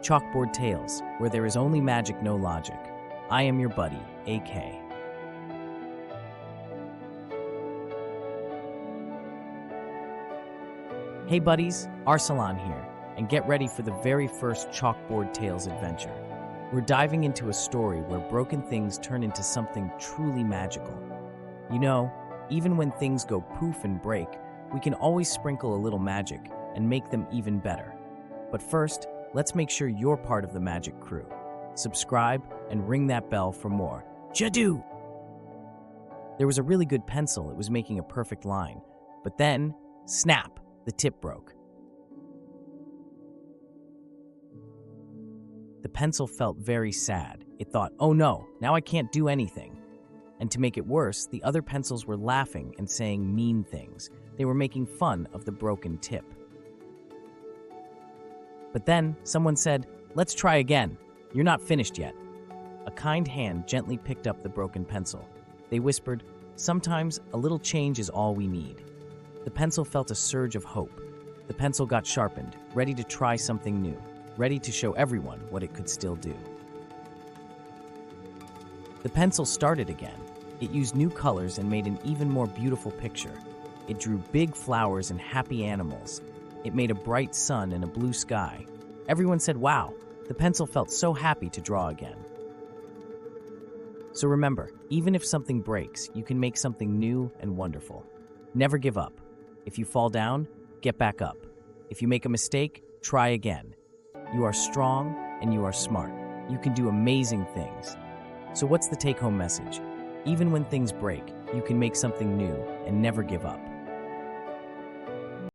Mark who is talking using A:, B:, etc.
A: Chalkboard Tales, where there is only magic, no logic. I am your buddy, A.K.A. Hey buddies, Arsalan here, and get ready for the very first Chalkboard Tales adventure. We're diving into a story where broken things turn into something truly magical. You know, even when things go poof and break, we can always sprinkle a little magic and make them even better. But first, let's make sure you're part of the magic crew. Subscribe and ring that bell for more. Jadoo! There was a really good pencil. It was making a perfect line. But then, snap, the tip broke. The pencil felt very sad. It thought, oh no, now I can't do anything. And to make it worse, the other pencils were laughing and saying mean things. They were making fun of the broken tip. But then, someone said, let's try again. You're not finished yet. A kind hand gently picked up the broken pencil. They whispered, sometimes a little change is all we need. The pencil felt a surge of hope. The pencil got sharpened, ready to try something new, ready to show everyone what it could still do. The pencil started again. It used new colors and made an even more beautiful picture. It drew big flowers and happy animals. It made a bright sun and a blue sky. Everyone said, wow, the pencil felt so happy to draw again. So remember, even if something breaks, you can make something new and wonderful. Never give up. If you fall down, get back up. If you make a mistake, try again. You are strong and you are smart. You can do amazing things. So what's the take-home message? Even when things break, you can make something new and never give up.